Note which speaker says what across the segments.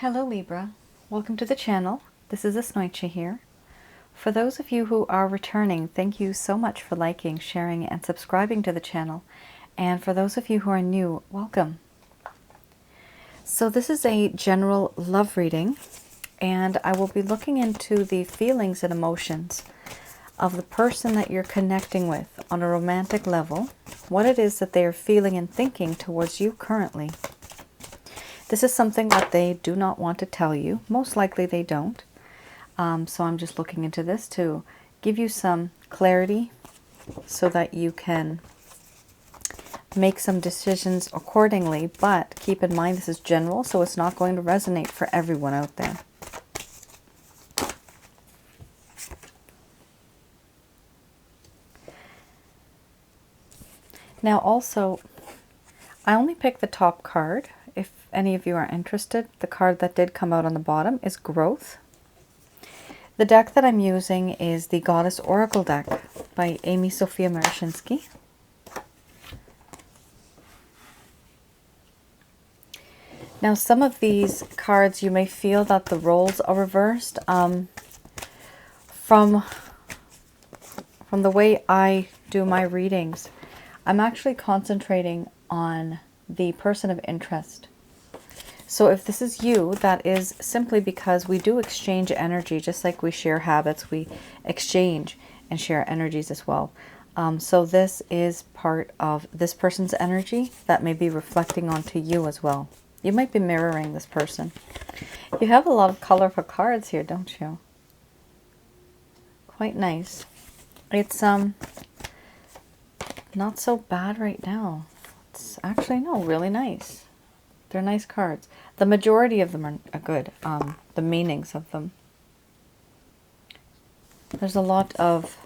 Speaker 1: Hello Libra, welcome to the channel. This is Asnointia here. For those of you who are returning, thank you so much for liking, sharing, and subscribing to the channel. And for those of you who are new, welcome. So this is a general love reading, and I will be looking into the feelings and emotions of the person that you're connecting with on a romantic level, what it is that they are feeling and thinking towards you currently. This is something that they do not want to tell you. Most likely they don't. So I'm just looking into this to give you some clarity so that you can make some decisions accordingly. But keep in mind this is general, so it's not going to resonate for everyone out there. Now also, I only picked the top card. If any of you are interested, the card that did come out on the bottom is Growth. The deck that I'm using is the Goddess Oracle deck by Amy Sophia Marashinsky. Now some of these cards you may feel that the roles are reversed. From the way I do my readings, I'm actually concentrating on the person of interest. So if this is you, that is simply because we do exchange energy, just like we share habits, we exchange and share energies as well. So this is part of this person's energy that may be reflecting onto you as well. You might be mirroring this person. You have a lot of colorful cards here, don't you? Quite nice. It's not so bad right now. It's actually, no, really nice. They're nice cards. The majority of them are good. The meanings of them. There's a lot of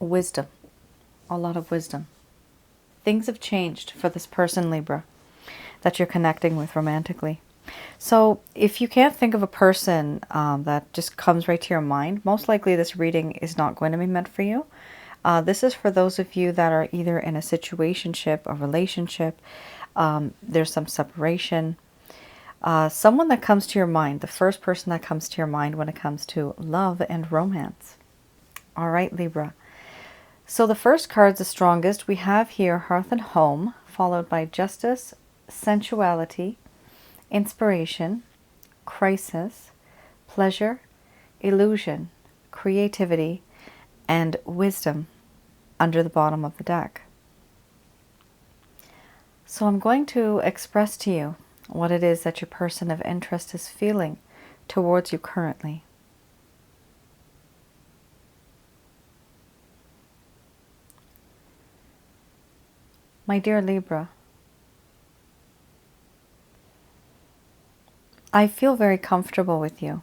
Speaker 1: wisdom. A lot of wisdom. Things have changed for this person, Libra, that you're connecting with romantically. So if you can't think of a person that just comes right to your mind, most likely this reading is not going to be meant for you. This is for those of you that are either in a situationship, a relationship, there's some separation. Someone that comes to your mind, the first person that comes to your mind when it comes to love and romance. All right, Libra. So the first card's the strongest. We have here Hearth and Home, followed by Justice, Sensuality, Inspiration, Crisis, Pleasure, Illusion, Creativity, and Wisdom under the bottom of the deck. So I'm going to express to you what it is that your person of interest is feeling towards you currently. My dear Libra, I feel very comfortable with you.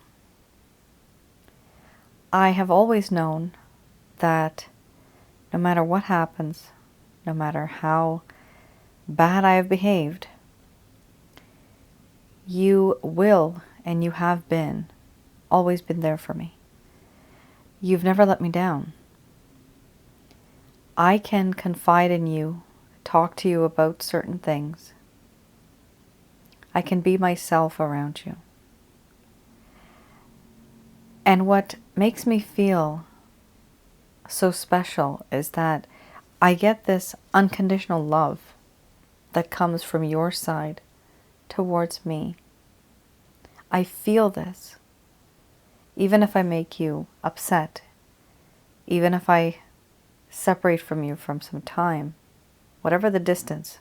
Speaker 1: I have always known that no matter what happens, no matter how bad I have behaved, you will and you have been, always been there for me. You've never let me down. I can confide in you, talk to you about certain things. I can be myself around you. And what makes me feel so special is that I get this unconditional love that comes from your side towards me. I feel this. Even if I make you upset, even if I separate from you from some time, whatever the distance,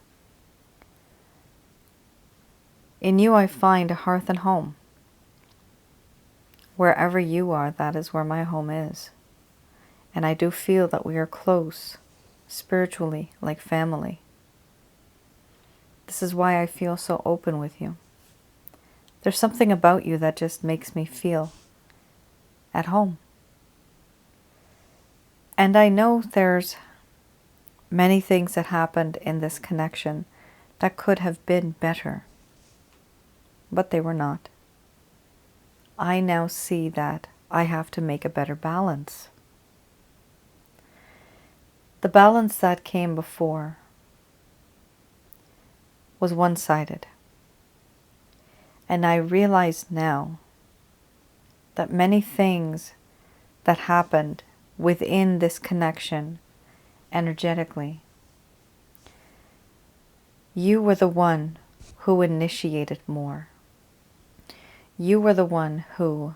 Speaker 1: in you I find a hearth and home. Wherever you are, that is where my home is. And I do feel that we are close, spiritually, like family. This is why I feel so open with you. There's something about you that just makes me feel at home. And I know there's many things that happened in this connection that could have been better, but they were not. I now see that I have to make a better balance. The balance that came before was one-sided. And I realize now that many things that happened within this connection energetically, you were the one who initiated more. You were the one who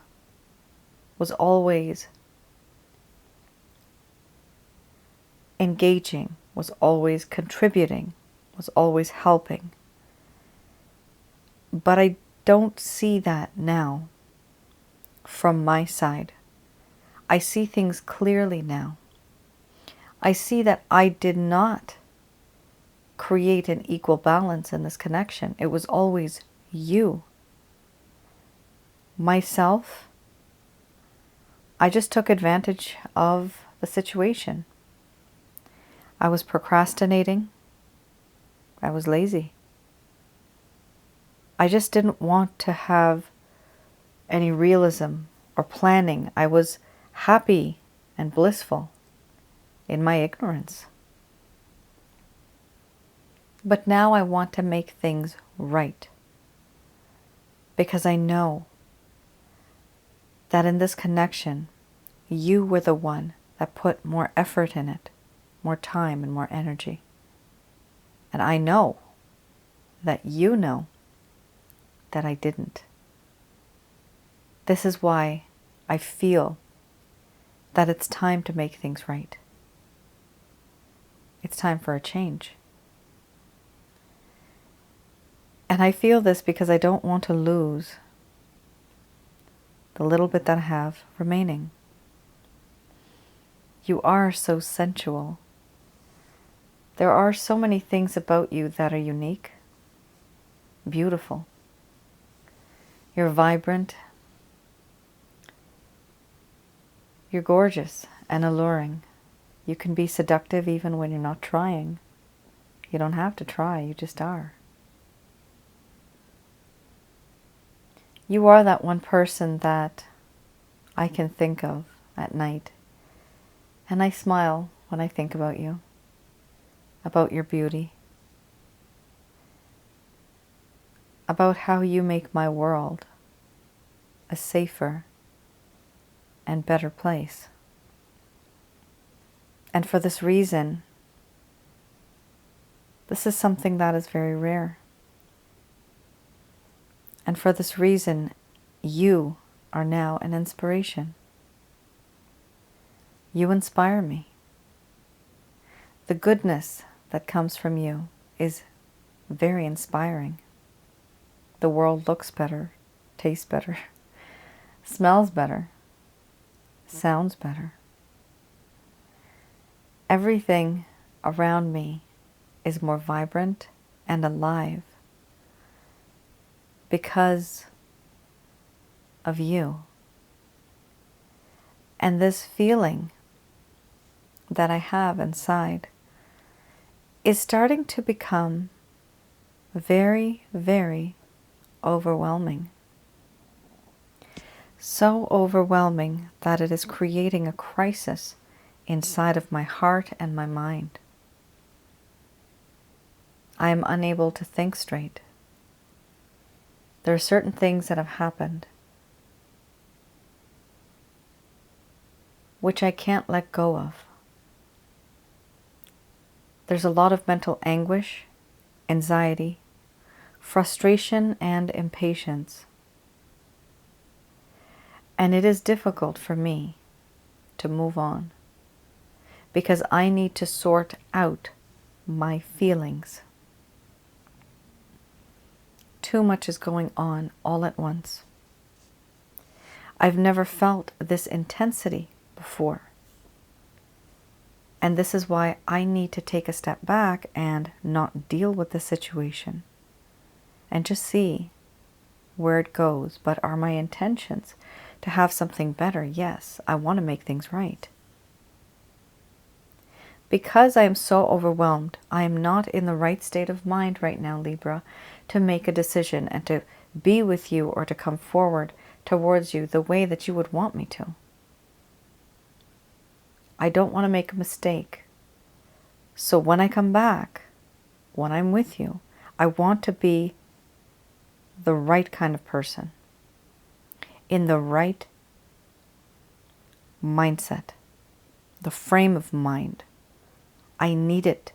Speaker 1: was always engaging, was always contributing, was always helping. But I don't see that now from my side. I see things clearly now. I see that I did not create an equal balance in this connection. It was always you. Myself, I just took advantage of the situation. I was procrastinating. I was lazy. I just didn't want to have any realism or planning. I was happy and blissful in my ignorance. But now I want to make things right, because I know that in this connection, you were the one that put more effort in it, more time and more energy. And I know that you know that I didn't. This is why I feel that it's time to make things right. It's time for a change. And I feel this because I don't want to lose the little bit that I have remaining. You are so sensual. There are so many things about you that are unique, beautiful. You're vibrant. You're gorgeous and alluring. You can be seductive even when you're not trying. You don't have to try, you just are. You are that one person that I can think of at night. And I smile when I think about you, about your beauty, about how you make my world a safer and better place. And for this reason, this is something that is very rare. And for this reason, you are now an inspiration. You inspire me. The goodness that comes from you is very inspiring. The world looks better, tastes better, smells better, sounds better. Everything around me is more vibrant and alive because of you. And this feeling that I have inside is starting to become very, very overwhelming. So overwhelming that it is creating a crisis inside of my heart and my mind. I am unable to think straight. There are certain things that have happened which I can't let go of. There's a lot of mental anguish, anxiety, frustration, and impatience. And it is difficult for me to move on because I need to sort out my feelings. Too much is going on all at once. I've never felt this intensity before. And this is why I need to take a step back and not deal with the situation and just see where it goes. But are my intentions to have something better? Yes, I want to make things right. Because I am so overwhelmed, I am not in the right state of mind right now, Libra, to make a decision and to be with you or to come forward towards you the way that you would want me to. I don't want to make a mistake. So when I come back, when I'm with you, I want to be the right kind of person, in the right mindset, the frame of mind. I need it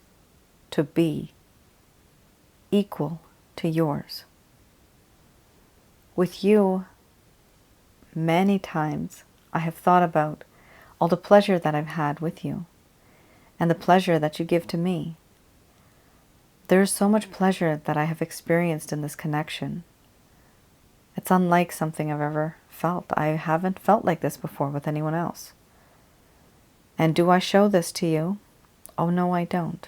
Speaker 1: to be equal to yours. With you, many times I have thought about all the pleasure that I've had with you and the pleasure that you give to me. There is so much pleasure that I have experienced in this connection. It's unlike something I've ever felt. I haven't felt like this before with anyone else. And do I show this to you? Oh no, I don't.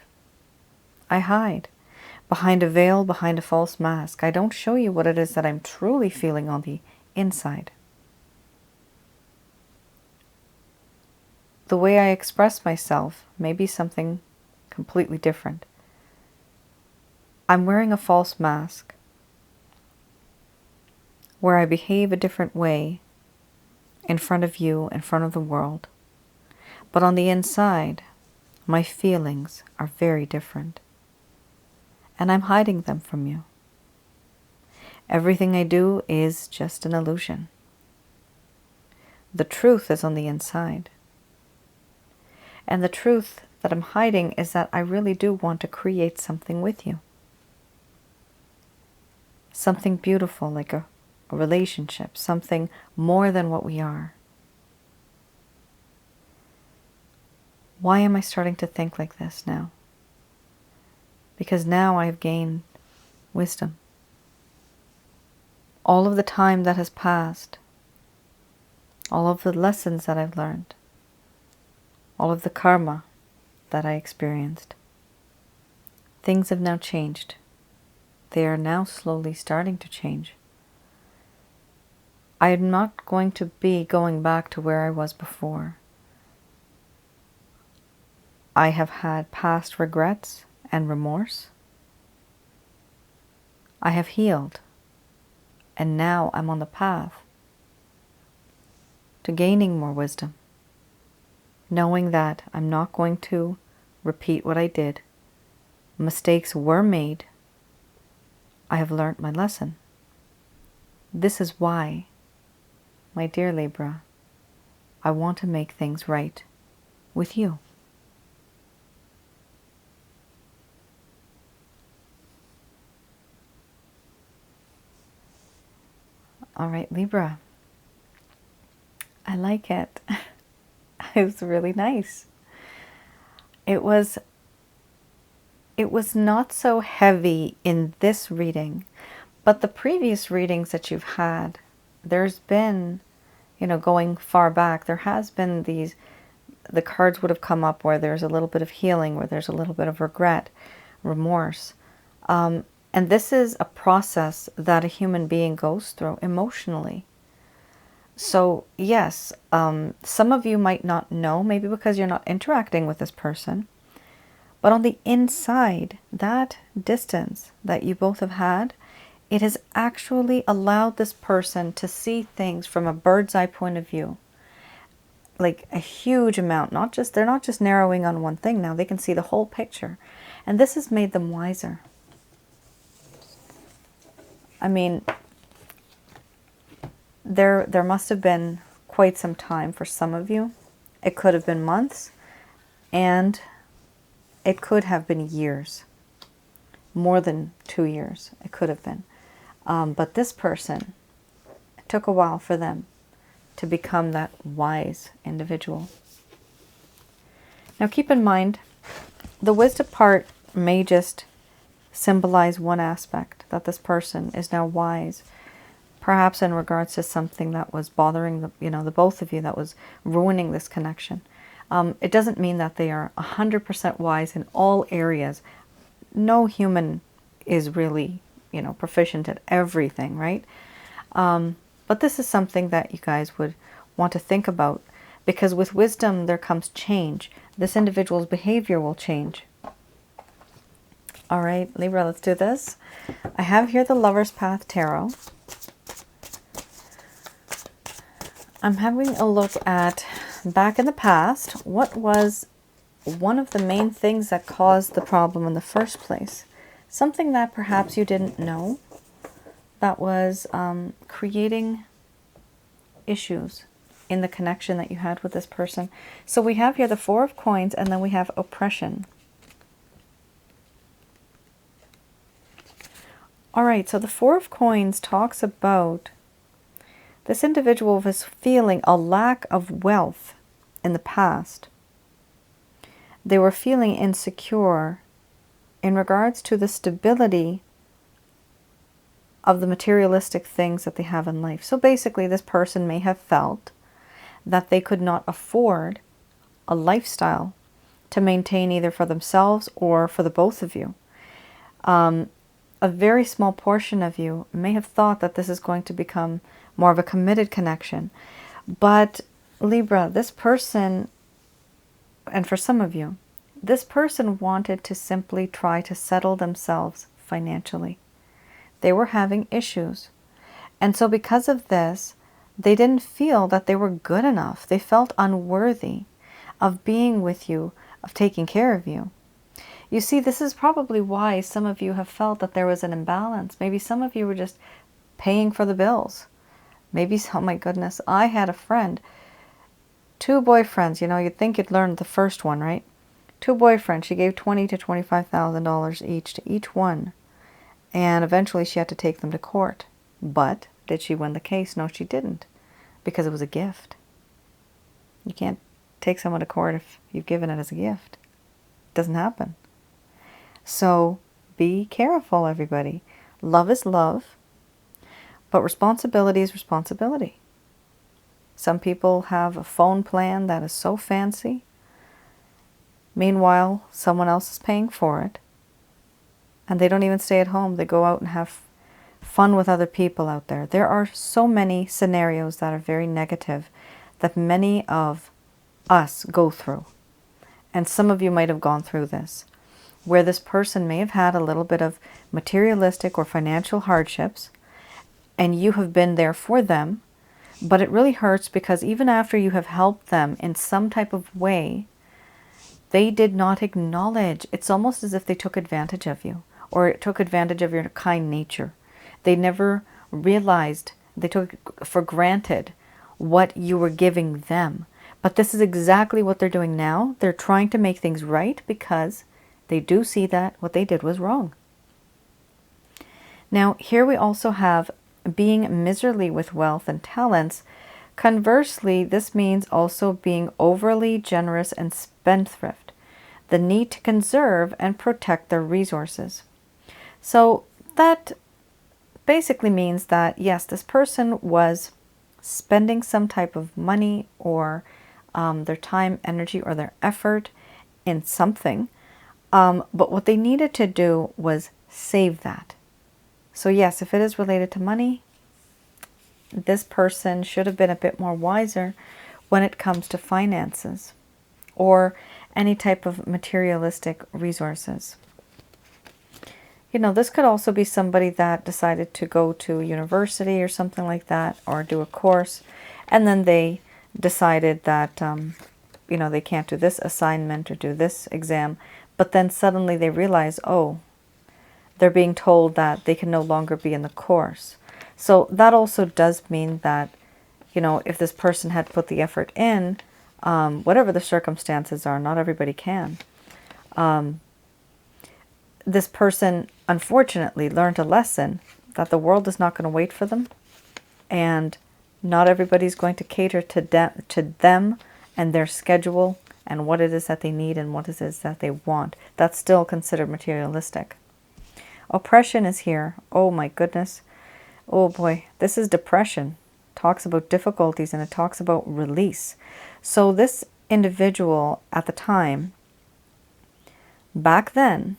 Speaker 1: I hide behind a veil, behind a false mask. I don't show you what it is that I'm truly feeling on the inside. The way I express myself may be something completely different. I'm wearing a false mask where I behave a different way in front of you, in front of the world. But on the inside, my feelings are very different. And I'm hiding them from you. Everything I do is just an illusion. The truth is on the inside. And the truth that I'm hiding is that I really do want to create something with you. Something beautiful, like a relationship, something more than what we are. Why am I starting to think like this now? Because now I've gained wisdom. All of the time that has passed, all of the lessons that I've learned, all of the karma that I experienced, things have now changed. They are now slowly starting to change. I am not going to be going back to where I was before. I have had past regrets and remorse. I have healed, and now I'm on the path to gaining more wisdom, knowing that I'm not going to repeat what I did. Mistakes were made. I have learned my lesson. This is why, my dear Libra, I want to make things right with you. All right, Libra. I like it. It was really nice. It was not so heavy in this reading, but the previous readings that you've had, there's been, going far back, there has been the cards would have come up where there's a little bit of healing, where there's a little bit of regret, remorse. And this is a process that a human being goes through emotionally. So yes, some of you might not know, maybe because you're not interacting with this person, but on the inside, that distance that you both have had, it has actually allowed this person to see things from a bird's eye point of view. Like a huge amount, they're not just narrowing on one thing now, they can see the whole picture. And this has made them wiser. I mean, there must have been quite some time for some of you. It could have been months, and it could have been years. More than 2 years, it could have been. But this person, it took a while for them to become that wise individual. Now keep in mind, the wisdom part may just symbolize one aspect, that this person is now wise, perhaps in regards to something that was bothering the both of you, that was ruining this connection. It doesn't mean that they are 100% wise in all areas. No human is really, proficient at everything, right? But this is something that you guys would want to think about, because with wisdom there comes change. This individual's behavior will change. All right, Libra, let's do this. I have here the Lover's Path Tarot. I'm having a look at back in the past. What was one of the main things that caused the problem in the first place? Something that perhaps you didn't know, that was creating issues in the connection that you had with this person. So we have here the Four of Coins, and then we have oppression. All right, so the Four of Coins talks about this individual was feeling a lack of wealth in the past. They were feeling insecure in regards to the stability of the materialistic things that they have in life. So basically, this person may have felt that they could not afford a lifestyle to maintain either for themselves or for the both of you. A very small portion of you may have thought that this is going to become more of a committed connection. But Libra, this person, and for some of you, this person wanted to simply try to settle themselves financially. They were having issues. And so because of this, they didn't feel that they were good enough. They felt unworthy of being with you, of taking care of you. You see, this is probably why some of you have felt that there was an imbalance. Maybe some of you were just paying for the bills. Maybe, oh my goodness, I had a friend, 2 boyfriends. You know, you'd think you'd learned the first one, right? 2 boyfriends. She gave $20,000 to $25,000 each to each one. And eventually she had to take them to court. But did she win the case? No, she didn't. Because it was a gift. You can't take someone to court if you've given it as a gift. It doesn't happen. So be careful, everybody. Love is love, but responsibility is responsibility. Some people have a phone plan that is so fancy. Meanwhile, someone else is paying for it. And they don't even stay at home. They go out and have fun with other people out there. There are so many scenarios that are very negative that many of us go through. And some of you might have gone through this, where this person may have had a little bit of materialistic or financial hardships, and you have been there for them, but it really hurts because even after you have helped them in some type of way, they did not acknowledge. It's almost as if they took advantage of you, or took advantage of your kind nature. They never realized, they took for granted what you were giving them. But this is exactly what they're doing now. They're trying to make things right because they do see that what they did was wrong. Now, here we also have being miserly with wealth and talents. Conversely, this means also being overly generous and spendthrift, the need to conserve and protect their resources. So that basically means that, yes, this person was spending some type of money or their time, energy, or their effort in something. But what they needed to do was save that. So yes, if it is related to money, this person should have been a bit more wiser when it comes to finances or any type of materialistic resources. You know, this could also be somebody that decided to go to university or something like that, or do a course, and then they decided that, you know, they can't do this assignment or do this exam, but then suddenly they realize, oh, they're being told that they can no longer be in the course. So that also does mean that, you know, if this person had put the effort in, whatever the circumstances are, not everybody can. This person, unfortunately, learned a lesson that the world is not going to wait for them, and not everybody's going to cater to them and their schedule and what it is that they need and what it is that they want. That's still considered materialistic. Oppression is here. Oh my goodness. Oh boy, this is depression. Talks about difficulties, and it talks about release. So this individual at the time, back then,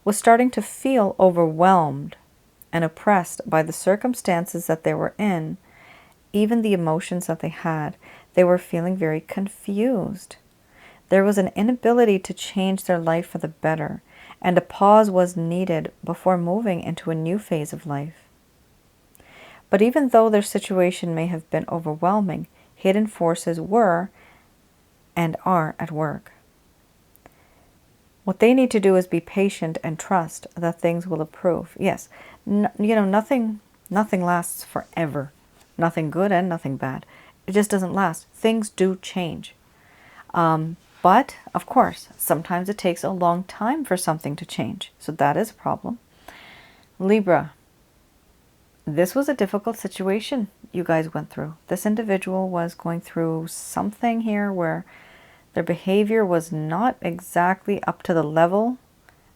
Speaker 1: was starting to feel overwhelmed and oppressed by the circumstances that they were in, even the emotions that they had. They were feeling very confused. There was an inability to change their life for the better, and a pause was needed before moving into a new phase of life. But even though their situation may have been overwhelming, hidden forces were and are at work. What they need to do is be patient and trust that things will improve. Yes, You know, nothing lasts forever. Nothing good and nothing bad. It just doesn't last. Things do change. But, of course, sometimes it takes a long time for something to change. So that is a problem. Libra, this was a difficult situation you guys went through. This individual was going through something here where their behavior was not exactly up to the level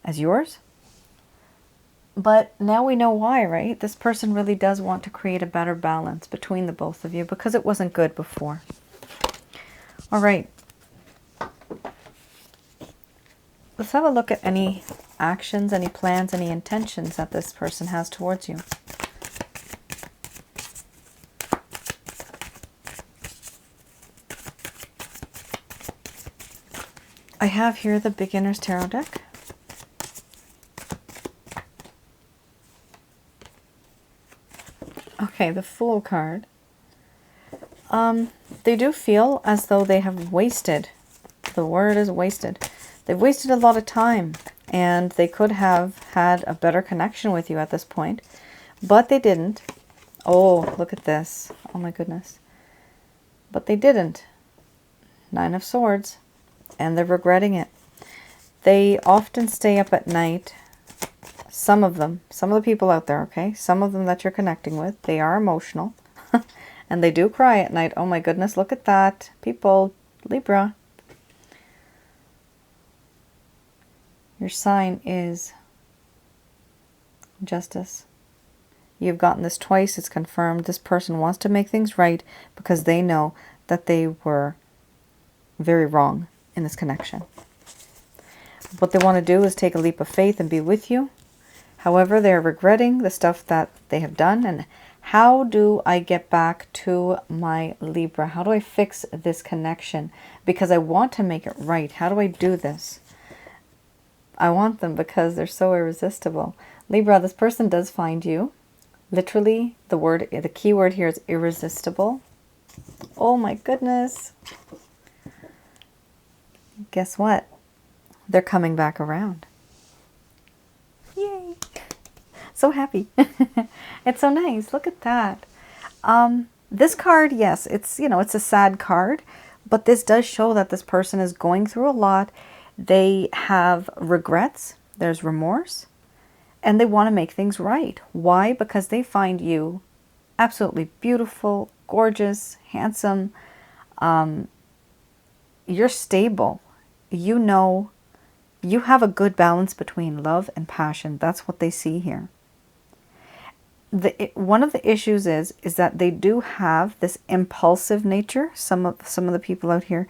Speaker 1: as yours. But now we know why, right? This person really does want to create a better balance between the both of you because it wasn't good before. All right. Let's have a look at any actions, any plans, any intentions that this person has towards you. I have here the Beginner's Tarot deck. Okay, the Fool card. They do feel as though they have wasted. The word is wasted. They've wasted a lot of time, and they could have had a better connection with you at this point, but they didn't. Oh, look at this. Oh my goodness. But they didn't. 9 of Swords, and they're regretting it. They often stay up at night. Some of them, some of the people out there, okay? Some of them that you're connecting with, they are emotional. And they do cry at night. Oh my goodness, look at that. People, Libra. Your sign is Justice. You've gotten this twice. It's confirmed. This person wants to make things right because they know that they were very wrong in this connection. What they want to do is take a leap of faith and be with you. However, they're regretting the stuff that they have done. And how do I get back to my Libra? How do I fix this connection? Because I want to make it right. How do I do this? I want them because they're so irresistible. Libra, this person does find you. Literally, the key word here is irresistible. Oh my goodness. Guess what? They're coming back around. Yay. So happy. It's so nice. Look at that. This card, yes, it's, you know, it's a sad card, but this does show that this person is going through a lot. They have regrets. There's remorse. And they want to make things right. Why? Because they find you absolutely beautiful, gorgeous, handsome. You're stable. You know, you have a good balance between love and passion. That's what they see here. One of the issues is that they do have this impulsive nature. Some of the people out here,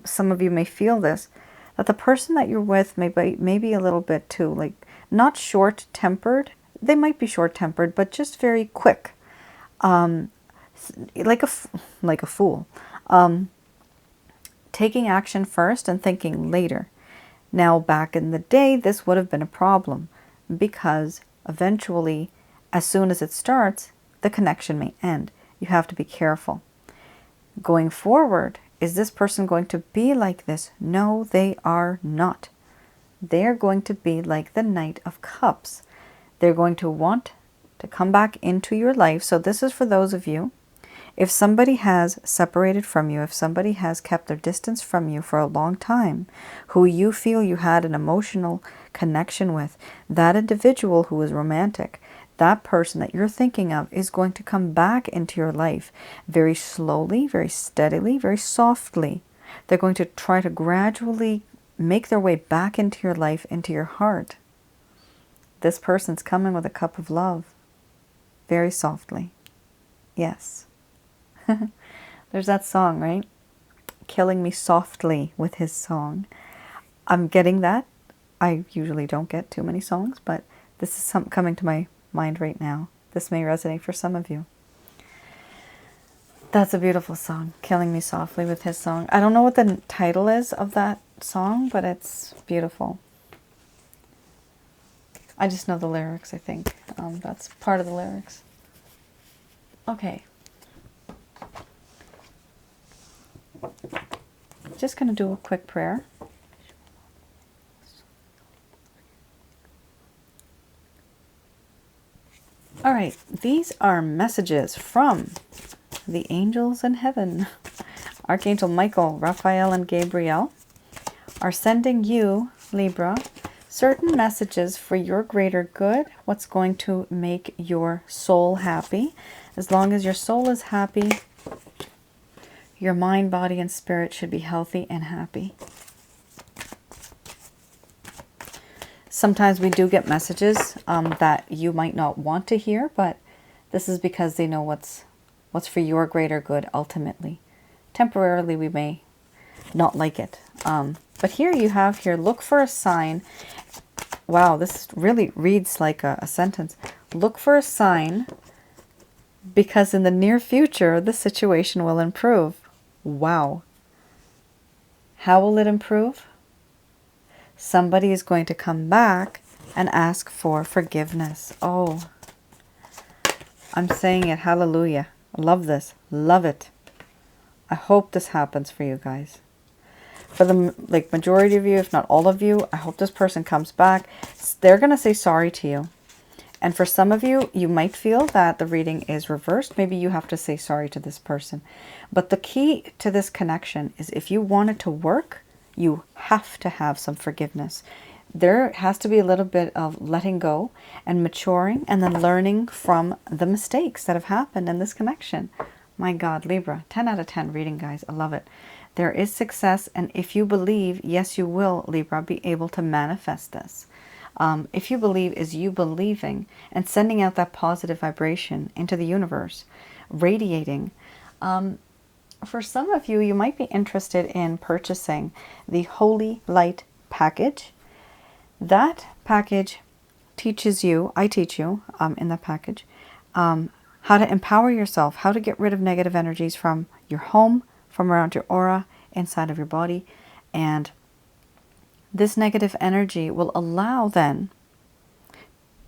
Speaker 1: some of you may feel this, that the person that you're with may be a little bit too, like, not short-tempered. They might be short-tempered, but just very quick, like a fool, taking action first and thinking later. Now, back in the day, this would have been a problem because eventually, as soon as it starts, the connection may end. You have to be careful. Going forward, is this person going to be like this? No, they are not. They're going to be like the Knight of Cups. They're going to want to come back into your life. So this is for those of you. If somebody has separated from you, if somebody has kept their distance from you for a long time, who you feel you had an emotional connection with, that individual who is romantic, that person that you're thinking of is going to come back into your life very slowly, very steadily, very softly. They're going to try to gradually make their way back into your life, into your heart. This person's coming with a cup of love, very softly. Yes. There's that song, right? Killing me softly with his song. I'm getting that. I usually don't get too many songs, but this is something coming to my mind right now. This may resonate for some of you. That's a beautiful song, Killing Me Softly with his song. I don't know what the title is of that song, but it's beautiful. I just know the lyrics, I think. That's part of the lyrics. Okay. Just going to do a quick prayer. All right, these are messages from the angels in heaven. Archangel Michael, Raphael, and Gabriel are sending you, Libra, certain messages for your greater good, what's going to make your soul happy. As long as your soul is happy, your mind, body, and spirit should be healthy and happy. Sometimes we do get messages that you might not want to hear, but this is because they know what's for your greater good ultimately. Temporarily, we may not like it. But here you have here, look for a sign. Wow, this really reads like a sentence. Look for a sign because in the near future, the situation will improve. Wow. How will it improve? Somebody is going to come back and ask for forgiveness. Oh, I'm saying it. Hallelujah. I love this. Love it. I hope this happens for you guys. For the majority of you, if not all of you, I hope this person comes back. They're going to say sorry to you. And for some of you, you might feel that the reading is reversed. Maybe you have to say sorry to this person. But the key to this connection is if you want it to work, you have to have some forgiveness. There has to be a little bit of letting go and maturing and then learning from the mistakes that have happened in this connection. My God, Libra, 10 out of 10 reading, guys. I love it. There is success, and if you believe, yes, you will, Libra, be able to manifest this. If you believe is you believing and sending out that positive vibration into the universe, radiating. For some of you, you might be interested in purchasing the Holy Light package. That package teaches you, I teach you in that package, how to empower yourself, how to get rid of negative energies from your home, from around your aura, inside of your body. And this negative energy will allow then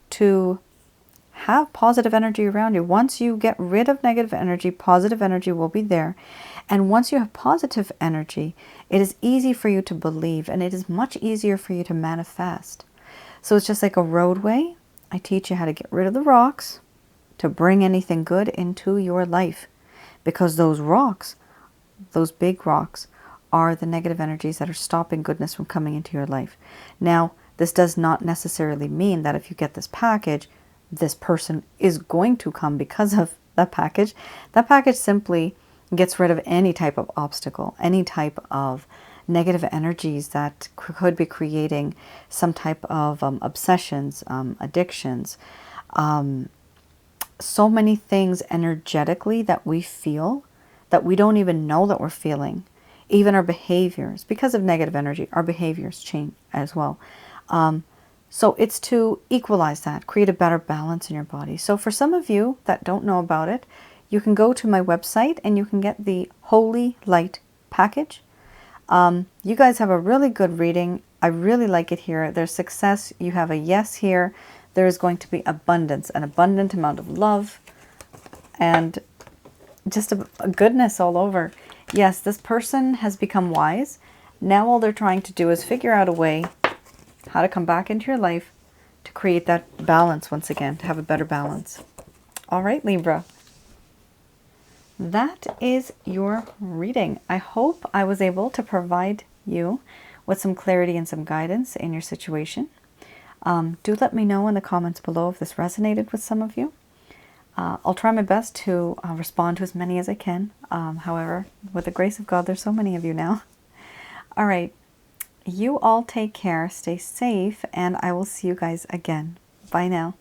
Speaker 1: to have positive energy around you. Once you get rid of negative energy, positive energy will be there. And once you have positive energy, it is easy for you to believe, and it is much easier for you to manifest. So it's just like a roadway. I teach you how to get rid of the rocks to bring anything good into your life. Because those rocks, those big rocks, are the negative energies that are stopping goodness from coming into your life. Now, this does not necessarily mean that if you get this package, this person is going to come because of that package. That package simply gets rid of any type of obstacle, any type of negative energies that could be creating some type of obsessions, addictions, so many things energetically that we feel that we don't even know that we're feeling. Even our behaviors, because of negative energy, our behaviors change as well. So it's to equalize that, create a better balance in your body. So for some of you that don't know about it, you can go to my website and you can get the Holy Light package. You guys have a really good reading. I really like it here. There's success. You have a yes here. There is going to be abundance, an abundant amount of love, and just a goodness all over. Yes, this person has become wise. Now all they're trying to do is figure out a way how to come back into your life to create that balance once again, to have a better balance. All right, Libra. That is your reading. I hope I was able to provide you with some clarity and some guidance in your situation. Do let me know in the comments below if this resonated with some of you. I'll try my best to respond to as many as I can. However, with the grace of God, there's so many of you now. All right. You all take care, stay safe, and I will see you guys again. Bye now.